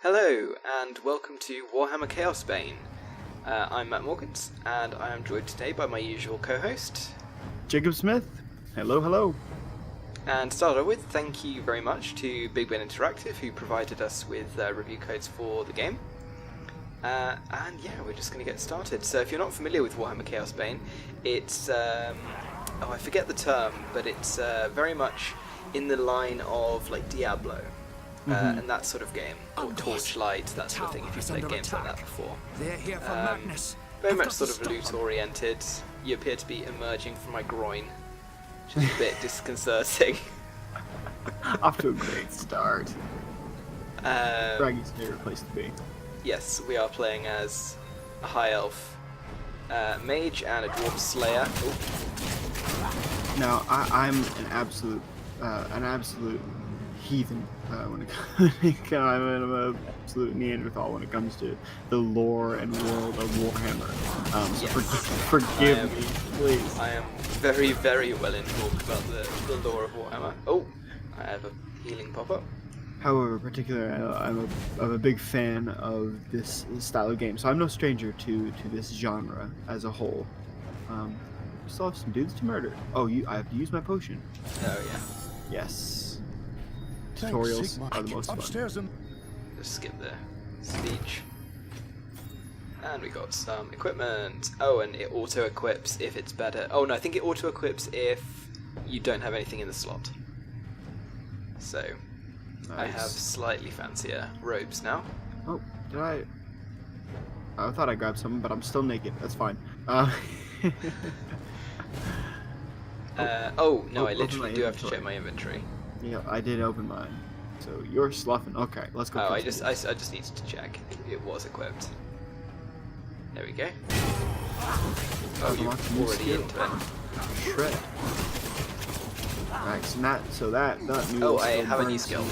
Hello, and welcome to Warhammer Chaosbane. I'm Matt Morgans, and I am joined today by my usual co-host, Jacob Smith. Hello, hello. And to start with, thank you very much to BigBen Interactive, who provided us with review codes for the game. And yeah, we're just going to get started. So if you're not familiar with Warhammer Chaosbane, it's, I forget the term, but it's very much in the line of like Diablo. And that sort of game, or Torchlight, that sort of thing, if you've played games like that before. They're here for madness. Very much sort of loot-oriented. You appear to be emerging from my groin, which is a bit disconcerting. Off to a great start. Braggy's favorite place to be. Yes, we are playing as a High Elf Mage and a Dwarf Slayer. Ooh. Now, I'm an absolute heathen when it comes. I'm an absolute Neanderthal when it comes to the lore and world of Warhammer. So Yes. forgive me, please. I am very, very well informed about the lore of Warhammer. Oh, I have a healing pop-up. However, particularly, I'm a big fan of this style of game, so I'm no stranger to this genre as a whole. We still have some dudes to murder. Oh, I have to use my potion. Oh yeah. Yes. Tutorials are the most Upstairs fun. Just skip the speech. And we got some equipment. Oh, and it auto-equips if it's better. Oh no, I think it auto-equips if you don't have anything in the slot. So, Nice. I have slightly fancier robes now. Oh, did I? I thought I grabbed something, but I'm still naked. That's fine. Oh, no, I open literally my do have to inventory. check my inventory. Yeah, I did open mine. So you're sloughing. Okay, let's go. Oh, I continue. just needed to check. It was equipped. There we go. Oh, unlocked a you're new already skill. into it. Shred. Alright, so that new Oh, little I skill have a new burns skill.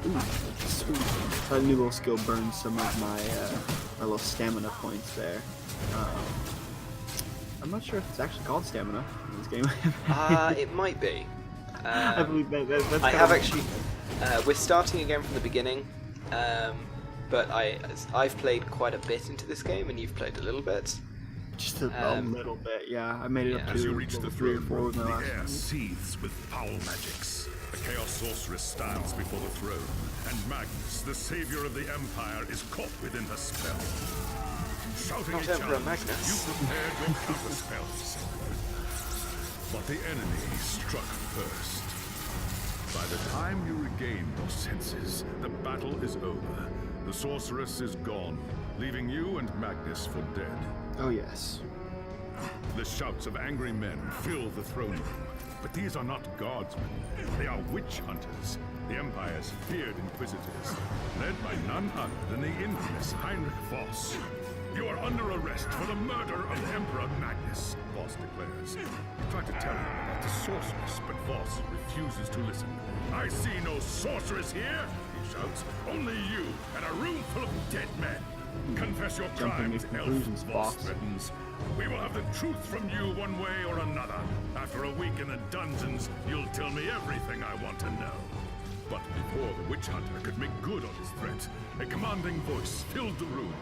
Ooh, sweet. That new little skill burns some of my little stamina points there. I'm not sure if it's actually called stamina in this game. It might be. I believe that's I kind have of- actually. We're starting again from the beginning, but I've played quite a bit into this game, and you've played a little bit. Just a little bit, yeah. I made it up yeah. to As you reach the level 3 or throne 4 room, with my the last air one. seethes with foul magics. The Chaos Sorceress stands before the throne, and Magnus, the savior of the Empire, is caught within her spell. Shouting Not a Emperor challenge, Magnus. you prepared your counter spells. But the enemy struck first. By the time you regain your senses, the battle is over. The Sorceress is gone, leaving you and Magnus for dead. Oh yes. The shouts of angry men fill the throne room. But these are not guardsmen. They are witch hunters, the Empire's feared inquisitors, led by none other than the infamous Heinrich Voss. You are under arrest for the murder of Emperor Magnus, Voss declares. You try to tell him about the sorceress, but Voss refuses to listen. I see no sorceress here, he shouts. Only you and a room full of dead men. Confess your Jumping crimes, to Elf, conclusions, Voss Voss. threatens. We will have the truth from you one way or another. After a week in the dungeons, you'll tell me everything I want to know. But before the witch hunter could make good on his threat, a commanding voice filled the room.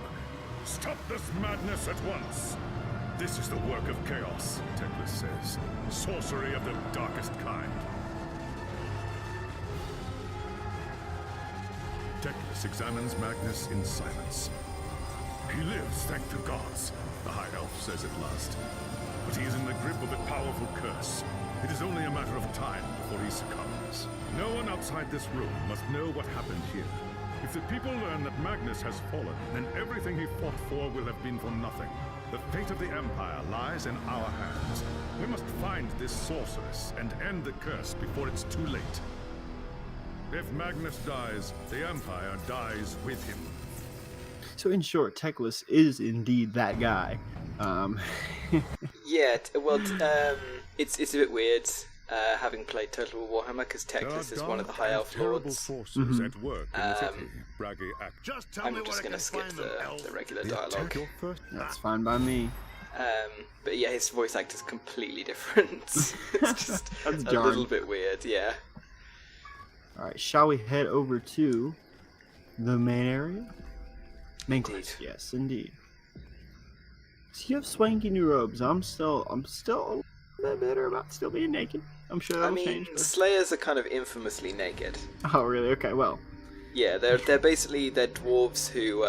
Stop this madness at once! This is the work of chaos, Teclis says. Sorcery of the darkest kind. Teclis examines Magnus in silence. He lives, thank the gods, the High Elf says at last. But he is in the grip of a powerful curse. It is only a matter of time before he succumbs. No one outside this room must know what happened here. If the people learn that Magnus has fallen, then everything he fought for will have been for nothing. The fate of the Empire lies in our hands. We must find this sorceress and end the curse before it's too late. If Magnus dies, the Empire dies with him. So in short, Teclis is indeed that guy. Yeah, it's a bit weird having played Total War Warhammer, because Teclis is one of the High Elf Lords. Forces at work in the city. Braggy act. Just tell I'm me just where I gonna can skip find them, elf. the regular dialogue. That's fine by me. But yeah, his voice act is completely different. It's just That's a jarring. little bit weird, yeah. Alright, shall we head over to The main area? Main Indeed. quest, yes, indeed. So you have swanky new robes. I'm still a little bit bitter about still being naked. I'm sure that'll change. But... Slayers are kind of infamously naked. Oh, really? Okay, well. Yeah, they're basically dwarves who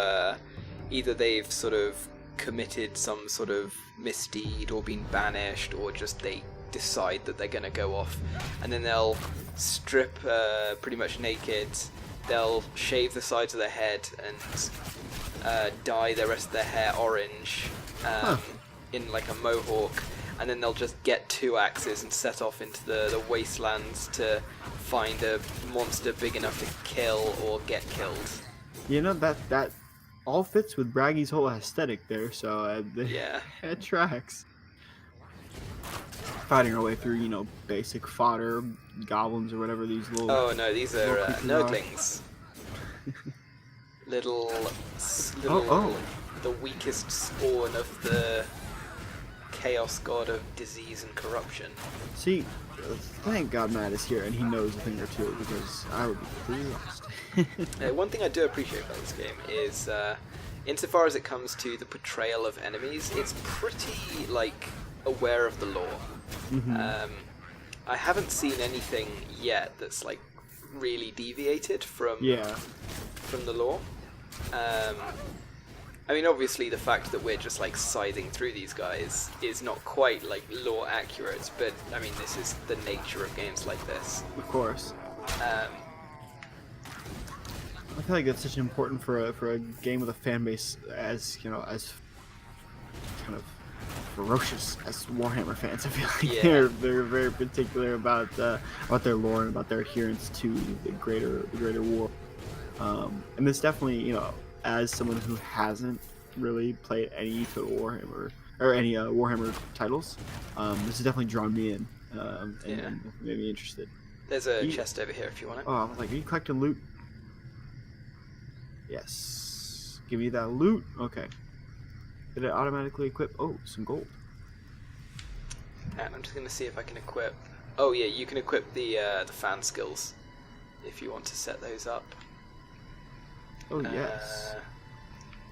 either they've sort of committed some sort of misdeed or been banished, or just they decide that they're going to go off, and then they'll strip pretty much naked. They'll shave the sides of their head and dye the rest of their hair orange in like a mohawk, and then they'll just get 2 axes and set off into the wastelands to find a monster big enough to kill or get killed. You know, that all fits with Braggy's whole aesthetic there, so Yeah. it tracks. Fighting our way through, you know, basic fodder, goblins or whatever these little... Oh no, these are little creatures nurglings. little, the weakest spawn of the chaos god of disease and corruption. See, thank God Matt is here and he knows a thing or two, because I would be pretty lost. One thing I do appreciate about this game is, insofar as it comes to the portrayal of enemies, it's pretty, like, aware of the lore. Mm-hmm. I haven't seen anything yet that's, like, really deviated from the lore. I mean, obviously the fact that we're just, like, scything through these guys is not quite, like, lore accurate, but, I mean, this is the nature of games like this. Of course. I feel like that's such important for a game with a fan base as, you know, as kind of ferocious as Warhammer fans. I feel like they're very particular about their lore and about their adherence to the greater war. And this definitely, you know, as someone who hasn't really played any Total Warhammer or any Warhammer titles, this has definitely drawn me in and made me interested. There's a chest over here if you want it. Oh, I was like, are you collecting loot? Yes. Give me that loot. Okay. Did it automatically equip? Oh, some gold. And I'm just going to see if I can equip... Oh yeah, you can equip the fan skills if you want to set those up. Oh, yes.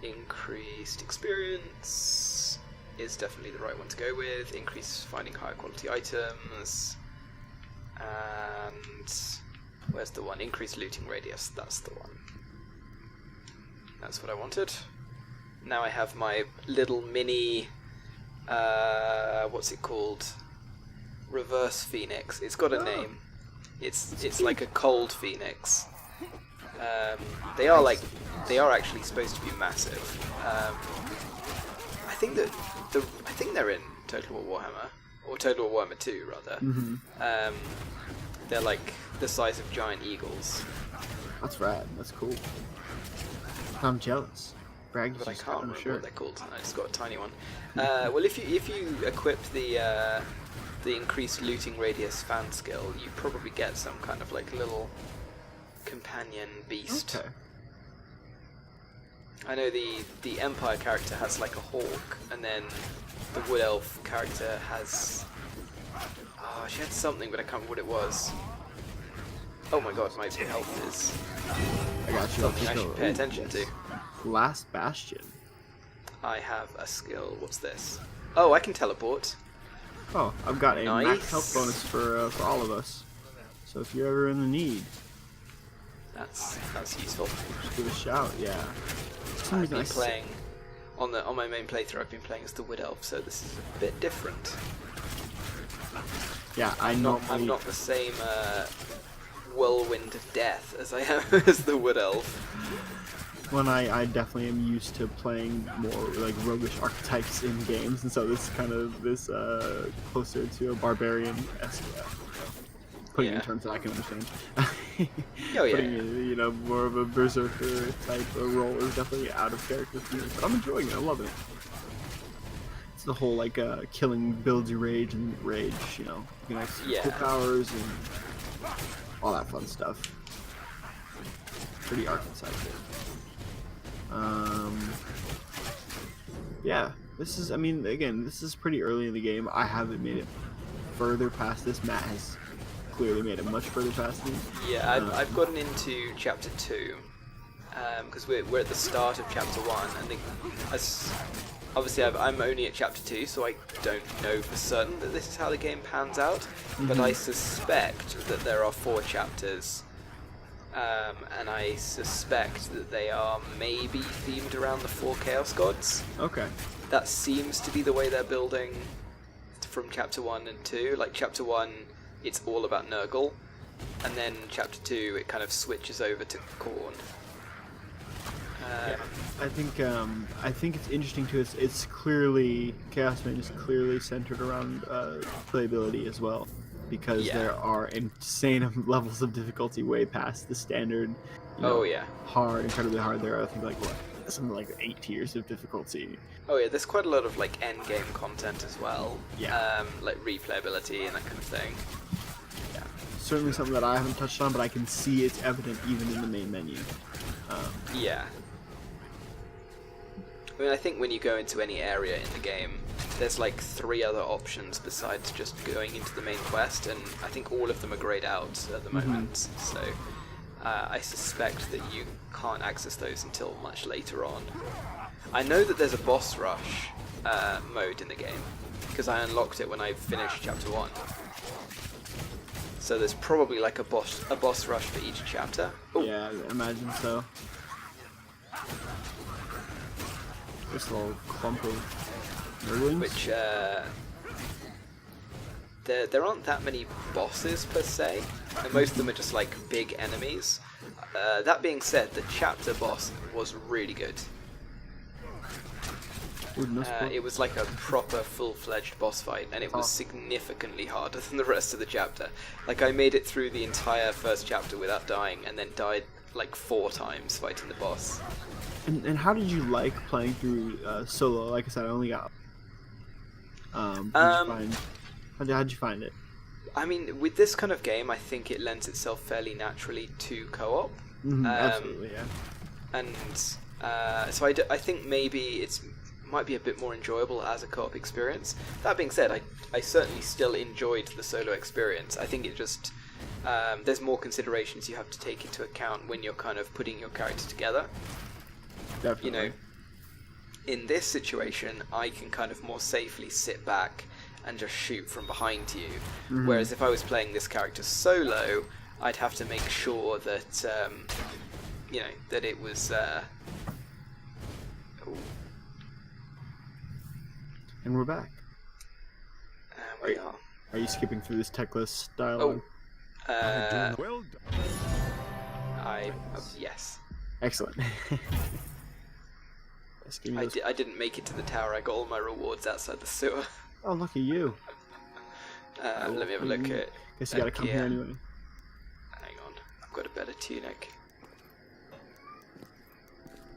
Increased experience is definitely the right one to go with. Increase finding higher quality items. And where's the one? Increased looting radius. That's the one. That's what I wanted. Now I have my little mini, what's it called? Reverse Phoenix. It's got a name. It's like a cold Phoenix. They are actually supposed to be massive. I think they're in Total War Warhammer, or Total War Warhammer 2 rather. Mm-hmm. They're like the size of giant eagles. That's rad. That's cool. I'm jealous. Bragg, But I just can't got no remember shirt. what they're called. I just got a tiny one. Well, if you equip the increased looting radius fan skill, you probably get some kind of like little companion beast. Okay. I know the Empire character has like a hawk, and then the Wood Elf character has... Oh, she had something, but I can't remember what it was. Oh my god, my health is I got you. something I should pay attention to. Last Bastion. I have a skill. What's this? Oh, I can teleport. Oh, I've got a max Nice. health bonus for all of us. So if you're ever in the need, That's useful. just give a shout. Yeah. For some I've reason been I playing on my main playthrough. I've been playing as the Wood Elf, so this is a bit different. Yeah, I'm not the same whirlwind of death as I am as the Wood Elf. When I definitely am used to playing more like roguish archetypes in games, and so this is kind of closer to a barbarian-esque, putting it in terms that I can understand. Oh, yeah. Putting you know, more of a berserker type of role is definitely out of character for me, but I'm enjoying it. I'm loving it. It's the whole like killing builds your rage, and rage, you know, you can execute cool powers and all that fun stuff. Pretty archetype. Yeah, this is, I mean, again, this is pretty early in the game. I haven't made it further past this. Matt has clearly made it much further past me. Yeah, I've gotten into chapter 2. because we're at the start of chapter 1. I think, obviously I'm only at chapter 2, so I don't know for certain that this is how the game pans out, but I suspect that there are 4 chapters, and I suspect that they are maybe themed around the 4 Chaos Gods. Okay. That seems to be the way they're building from chapter 1 and 2. Like, chapter 1, it's all about Nurgle, and then chapter 2, it kind of switches over to Khorne. Yeah. I think it's interesting too. It's clearly Chaosbane is clearly centered around playability as well, because there are insane levels of difficulty way past the standard. Hard, incredibly hard. There are, I think, something like 8 tiers of difficulty. Oh yeah, there's quite a lot of like end game content as well. Yeah. Like replayability and that kind of thing. Yeah. Certainly something that I haven't touched on, but I can see it's evident even in the main menu. Yeah. I mean, I think when you go into any area in the game, there's like 3 other options besides just going into the main quest, and I think all of them are grayed out at the moment, so I suspect that you can't access those until much later on. I know that there's a boss rush mode in the game, because I unlocked it when I finished chapter 1. So there's probably like a boss rush for each chapter. Ooh. Yeah, I imagine so. This little clump of nurglings. Which, there aren't that many bosses per se, and most of them are just like big enemies. That being said, the chapter boss was really good. It was like a proper full-fledged boss fight, and it was significantly harder than the rest of the chapter. Like, I made it through the entire first chapter without dying, and then died like 4 times fighting the boss. And how did you like playing through solo? Like I said, I only got. How'd you find it? I mean, with this kind of game, I think it lends itself fairly naturally to co-op. Absolutely, yeah. And so I think maybe it might be a bit more enjoyable as a co-op experience. That being said, I certainly still enjoyed the solo experience. I think it just there's more considerations you have to take into account when you're kind of putting your character together. Definitely. You know, in this situation, I can kind of more safely sit back and just shoot from behind you. Whereas if I was playing this character solo, I'd have to make sure that, you know, that it was... And we're back. We are. Are you skipping through this tech list dialogue? Well done. Yes. Excellent. I didn't make it to the tower. I got all my rewards outside the sewer. Oh, lucky you. Let me have a look at... Guess you gotta come here anyway. Hang on. I've got a better tunic.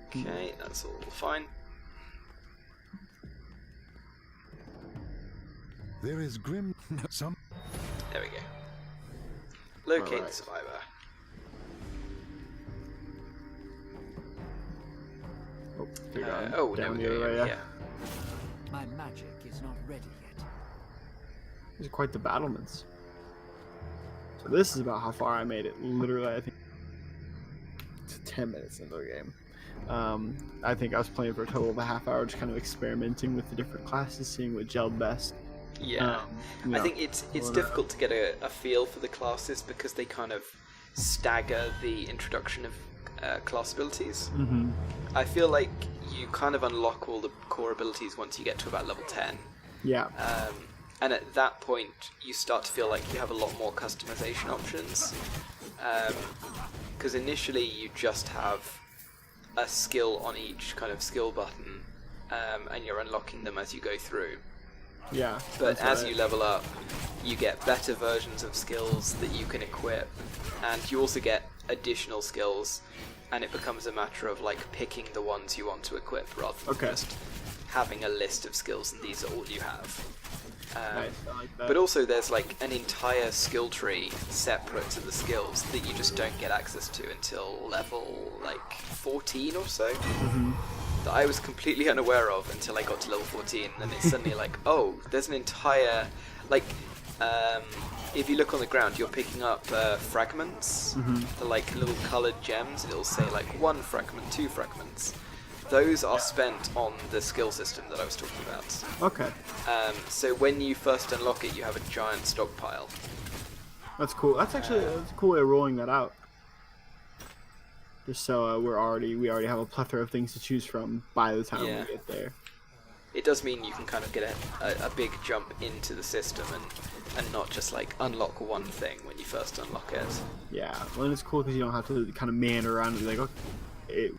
Okay, that's all fine. There is grim some. There we go. Locate Alright. the survivor. Oh, you're down. There Down we the go. other way, Yeah. My magic is not ready yet. These are quite the battlements. So this is about how far I made it. Literally, I think it's 10 minutes into the game. I think I was playing for a total of a half hour, just kind of experimenting with the different classes, seeing what gelled best. Yeah. I think it's difficult to get a feel for the classes because they kind of stagger the introduction of class abilities. I feel like you kind of unlock all the core abilities once you get to about level 10. Yeah. And at that point, you start to feel like you have a lot more customization options. Because initially, you just have a skill on each kind of skill button, and you're unlocking them as you go through. Yeah. But as you level up, you get better versions of skills that you can equip, and you also get additional skills, and it becomes a matter of like picking the ones you want to equip rather than just having a list of skills and these are all you have. Nice. I like that. But also there's like an entire skill tree separate to the skills that you just don't get access to until level like 14 or so. That I was completely unaware of until I got to level 14, and it's suddenly like, oh, there's an entire, like, if you look on the ground, you're picking up fragments, the like little coloured gems. It'll say like 1 fragment, 2 fragments. Those are spent on the skill system that I was talking about. Okay. So when you first unlock it, you have a giant stockpile. That's cool. That's actually that's a cool way of rolling that out. Just so we already have a plethora of things to choose from by the time we get there. It does mean you can kind of get a big jump into the system and not just like unlock one thing when you first unlock it. Yeah, well, and it's cool because you don't have to kind of meander around and be like, okay,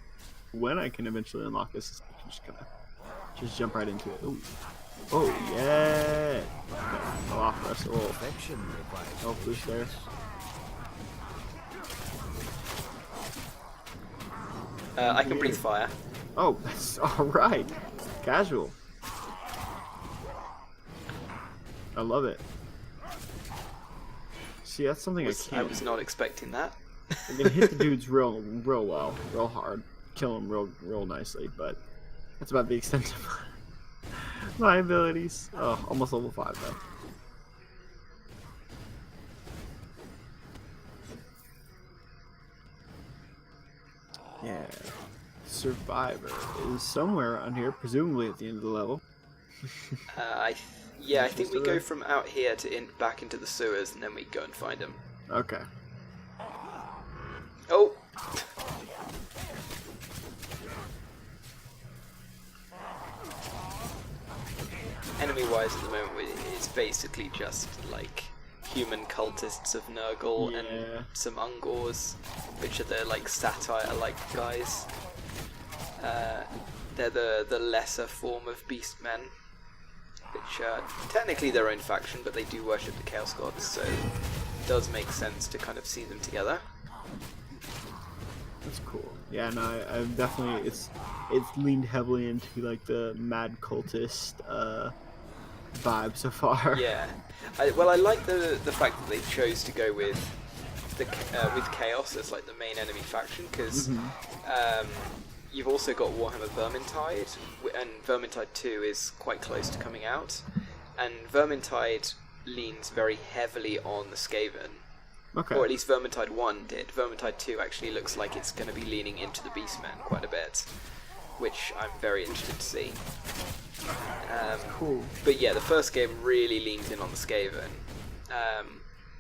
when I can eventually unlock this, I'm just gonna jump right into it. Ooh. Oh yeah! Okay, I'll offer us a little health boost there. I can breathe fire. Oh, that's alright. Casual. I love it. See, that's something I was not expecting that. I'm gonna hit the dudes real well, real hard, kill them real nicely, but that's about the extent of my abilities. Oh, almost level 5 though. Yeah. Survivor is somewhere around here, presumably at the end of the level. I think we go from out here to back into the sewers, and then we go and find him. Okay. Oh! Enemy-wise at the moment, it's basically just like human cultists of Nurgle and some Ungors, which are the like satire-like guys. They're the lesser form of beastmen, which are technically their own faction, but they do worship the Chaos Gods, so it does make sense to kind of see them together. That's cool. Yeah, no, I've definitely it's leaned heavily into like the mad cultist vibe so far. Yeah, I like the fact that they chose to go with with Chaos as like the main enemy faction, because you've also got Warhammer Vermintide, and Vermintide 2 is quite close to coming out, and Vermintide leans very heavily on the Skaven. Okay. Or at least Vermintide 1 did. Vermintide 2 actually looks like it's going to be leaning into the Beastmen quite a bit, which I'm very interested to see. Cool. But yeah, the first game really leans in on the Skaven,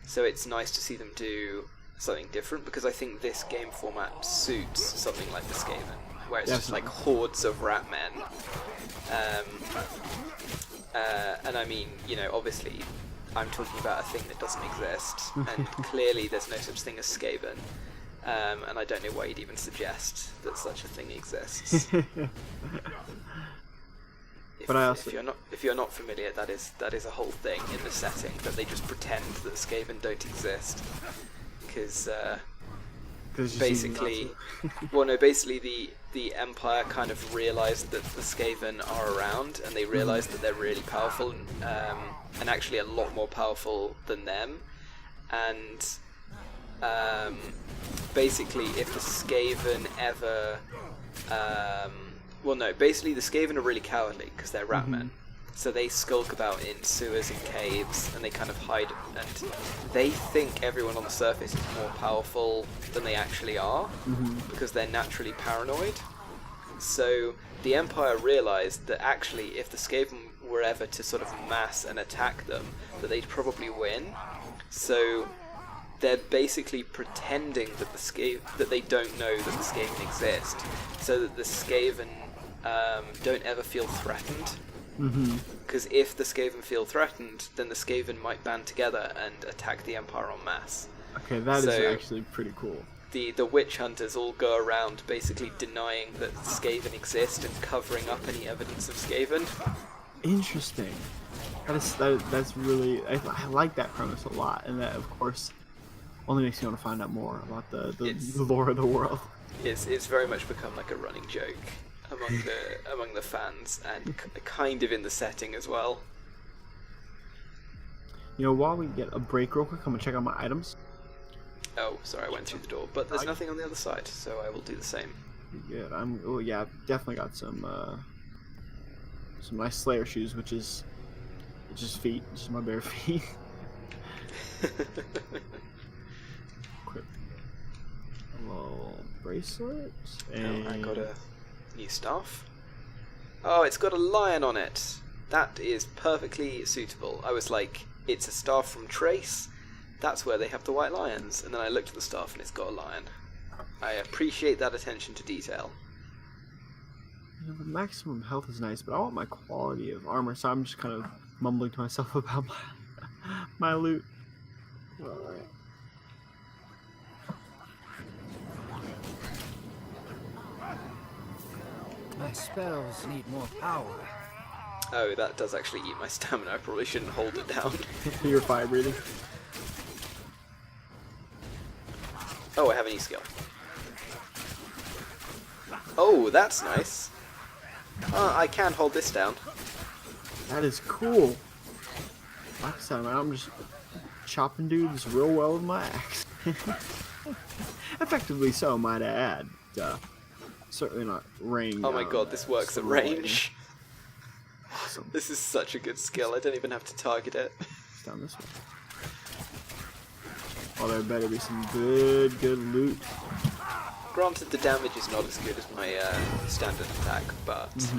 so it's nice to see them do something different, because I think this game format suits something like the Skaven, where it's just like hordes of rat men. And I mean, you know, obviously I'm talking about a thing that doesn't exist, and clearly there's no such thing as Skaven, and I don't know why you'd even suggest that such a thing exists. If you're not familiar, that is a whole thing in the setting, that they just pretend that Skaven don't exist, because basically, basically the Empire kind of realised that the Skaven are around, and they realised that they're really powerful, and actually a lot more powerful than them, and basically if the Skaven ever basically the Skaven are really cowardly because they're rat men. So they skulk about in sewers and caves, and they kind of hide, and they think everyone on the surface is more powerful than they actually are, because they're naturally paranoid. So the Empire realised that actually if the Skaven were ever to sort of mass and attack them, that they'd probably win. So they're basically pretending that that they don't know that the Skaven exist, so that the Skaven don't ever feel threatened. Because if the Skaven feel threatened, then the Skaven might band together and attack the Empire en masse. Okay, that is actually pretty cool. The witch hunters all go around basically denying that Skaven exist and covering up any evidence of Skaven. Interesting. That's really I like that premise a lot, and that of course only makes me want to find out more about the lore of the world. It's very much become like a running joke among the fans, and kind of in the setting as well. You know, while we get a break real quick, I'm gonna check out my items. Oh, sorry, I went through the door, but there's nothing on the other side, so I will do the same. Good. I've definitely got some nice Slayer shoes, which is just feet, just my bare feet. Equip a little bracelet. And Oh, I got a new staff. Oh, it's got a lion on it. That is perfectly suitable. I was like, it's a staff from Trace. That's where they have the white lions. And then I looked at the staff and it's got a lion. I appreciate that attention to detail. You know, the maximum health is nice, but I want my quality of armor, so I'm just kind of mumbling to myself about my loot. Alright. My spells need more power. Oh, that does actually eat my stamina. I probably shouldn't hold it down. You're fire breathing. Oh, I have a new skill. Oh, that's nice. I can hold this down. That is cool. Like I said, man, I'm just chopping dudes real well with my axe. Effectively so, might I add. Certainly not range. Oh my god, this works at range. Awesome. This is such a good skill, I don't even have to target it. It's down this way. Oh, there better be some good loot. Granted, the damage is not as good as my standard attack, but...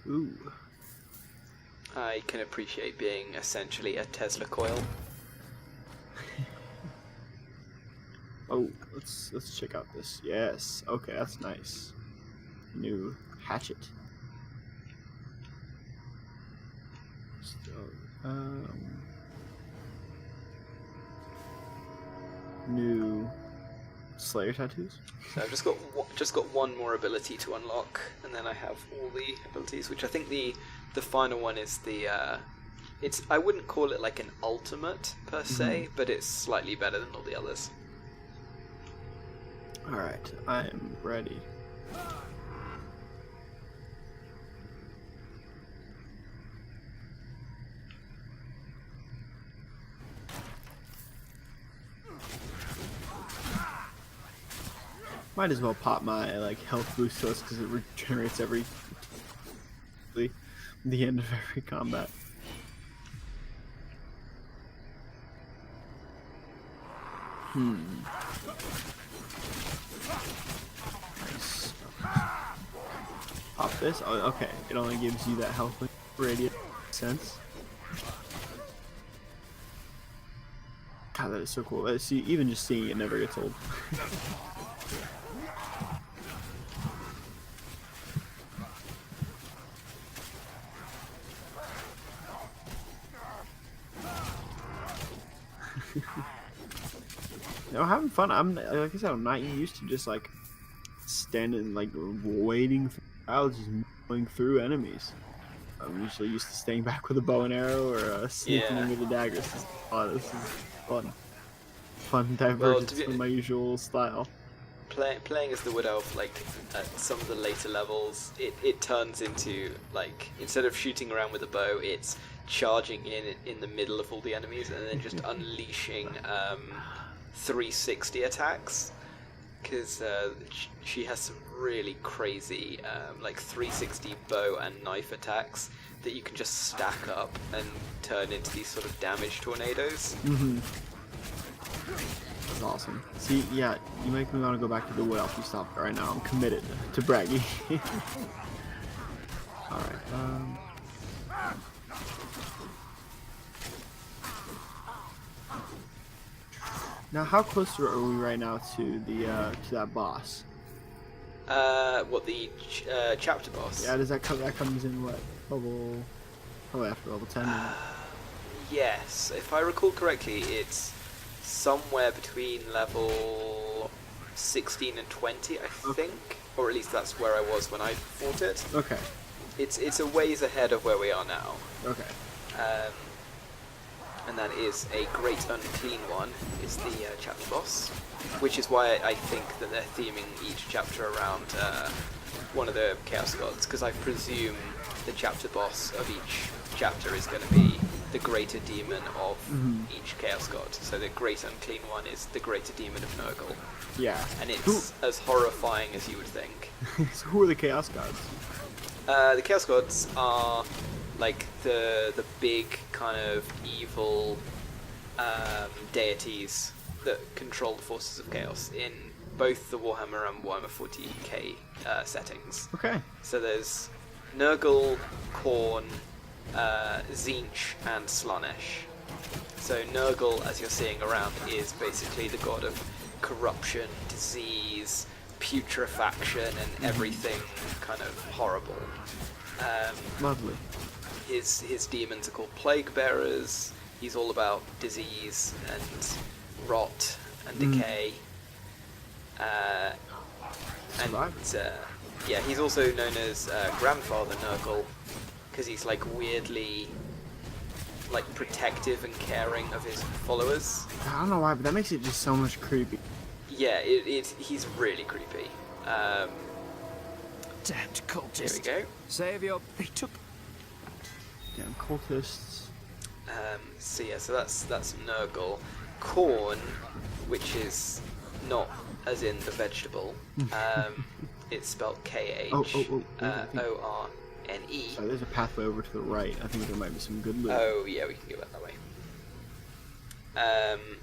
Ooh. I can appreciate being essentially a Tesla coil. Oh, let's check out this. Yes. Okay, that's nice. New hatchet. So, new Slayer tattoos. So I've just got one more ability to unlock, and then I have all the abilities, which I think the final one is the it's, I wouldn't call it like an ultimate per se, but it's slightly better than all the others. Alright, I am ready. Might as well pop my like health boost to us because it regenerates every the end of every combat. Nice. Pop this. Oh, okay. It only gives you that health radius. Makes sense. God, that is so cool. See, even just seeing it never gets old. You know, having fun. I'm like I said, I'm not used to just like standing, like waiting for crowds, just going through enemies. I'm usually used to staying back with a bow and arrow or sneaking in with a dagger. This is fun. Fun divergence from my usual style. Playing as the Wood Elf, like at some of the later levels, it turns into like, instead of shooting around with a bow, it's charging in the middle of all the enemies and then just unleashing 360 attacks, because she has some really crazy like 360 bow and knife attacks that you can just stack up and turn into these sort of damage tornadoes. That's awesome. See, yeah, you make me want to go back to the Wood Elf you stopped right now. I'm committed to bragging. Alright, now, how close are we right now to the to that boss? What, the chapter boss? Yeah, that comes in what, level? Probably after level 10. Yes, if I recall correctly, it's somewhere between level 16 and 20, I think, or at least that's where I was when I fought it. Okay. It's a ways ahead of where we are now. Okay. And that is a great unclean one, is the chapter boss, which is why I think that they're theming each chapter around one of the Chaos Gods, because I presume the chapter boss of each chapter is going to be the greater demon of each Chaos God. So the great unclean one is the greater demon of Nurgle. Yeah. And it's as horrifying as you would think. So who are the Chaos Gods? The Chaos Gods are like the big kind of evil deities that control the forces of chaos in both the Warhammer and Warhammer 40k settings. Okay. So there's Nurgle, Khorne, Tzeentch, and Slaanesh. So Nurgle, as you're seeing around, is basically the god of corruption, disease, putrefaction, and everything kind of horrible. Lovely. His demons are called plague bearers. He's all about disease and rot and decay. Yeah, he's also known as Grandfather Nurgle because he's like weirdly like protective and caring of his followers. I don't know why, but that makes it just so much creepy. Yeah, he's really creepy. Damned cultist. Here we go. Savior, they took. Damn cultists. So yeah, so that's Nurgle. Khorne, which is not as in the vegetable. It's spelled Khorne. So there's a pathway over to the right. I think there might be some good loot. Oh yeah, we can go back that way.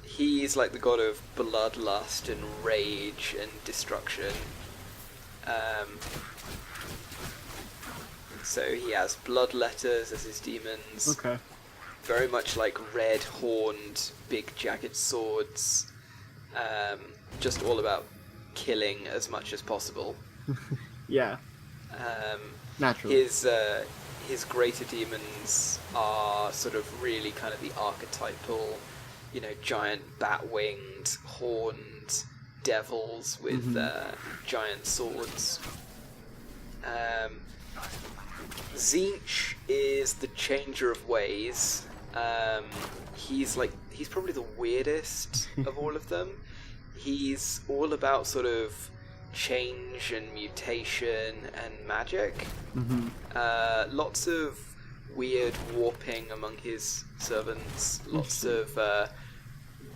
He's like the god of bloodlust and rage and destruction. So he has bloodletters as his demons. Okay. Very much like red-horned, big jagged swords. Just all about killing as much as possible. Yeah. Naturally. His greater demons are sort of really kind of the archetypal, giant bat-winged, horned devils with giant swords. Tzeentch is the changer of ways. He's probably the weirdest of all of them. He's all about sort of change and mutation and magic. Lots of weird warping among his servants. Lots of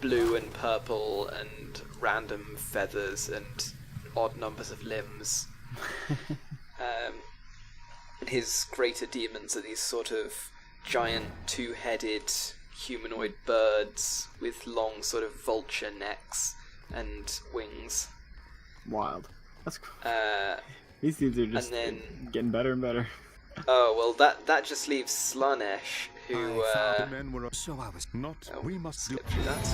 blue and purple and random feathers and odd numbers of limbs. And his greater demons are these sort of giant two-headed humanoid birds with long sort of vulture necks and wings. Wild. That's cool. These dudes are just getting better and better. Oh, well, that just leaves Slaanesh, who... the men were so I was not. We must skip through that.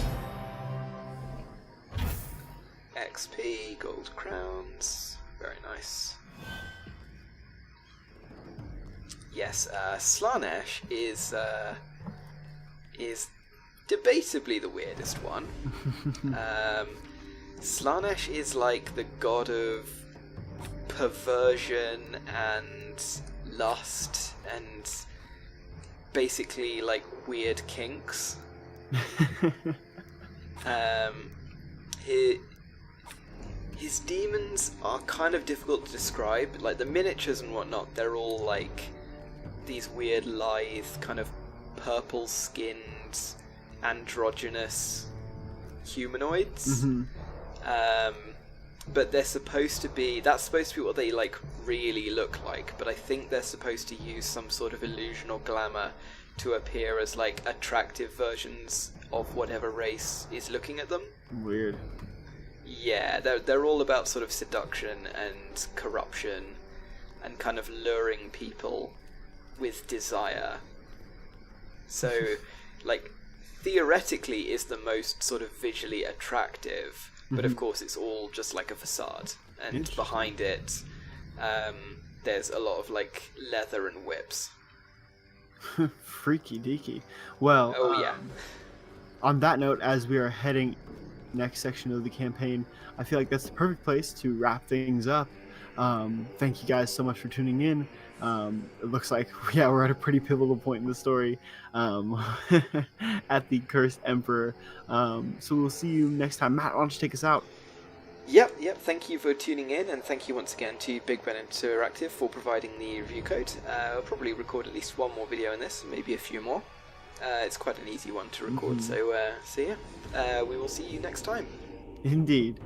XP, gold crowns. Very nice. Yes, Slaanesh is debatably the weirdest one. Slaanesh is like the god of perversion and lust and basically like weird kinks. His demons are kind of difficult to describe. Like the miniatures and whatnot, they're all like these weird, lithe, kind of purple-skinned, androgynous humanoids. But they're supposed to be... That's supposed to be what they, like, really look like. But I think they're supposed to use some sort of illusion or glamour to appear as, like, attractive versions of whatever race is looking at them. Weird. Yeah, they're all about sort of seduction and corruption and kind of luring people with desire. So, like, theoretically is the most sort of visually attractive, but of course it's all just like a facade. And behind it, there's a lot of, like, leather and whips. Freaky deaky. Well, yeah. On that note, as we are heading next section of the campaign, I feel like that's the perfect place to wrap things up. Thank you guys so much for tuning in. It looks like we're at a pretty pivotal point in the story at the Cursed Emperor. So we'll see you next time. Matt, why don't you take us out? Yep. Thank you for tuning in, and thank you once again to BigBen Interactive for providing the review code. I'll probably record at least one more video in this, maybe a few more. It's quite an easy one to record, so yeah. We will see you next time. Indeed.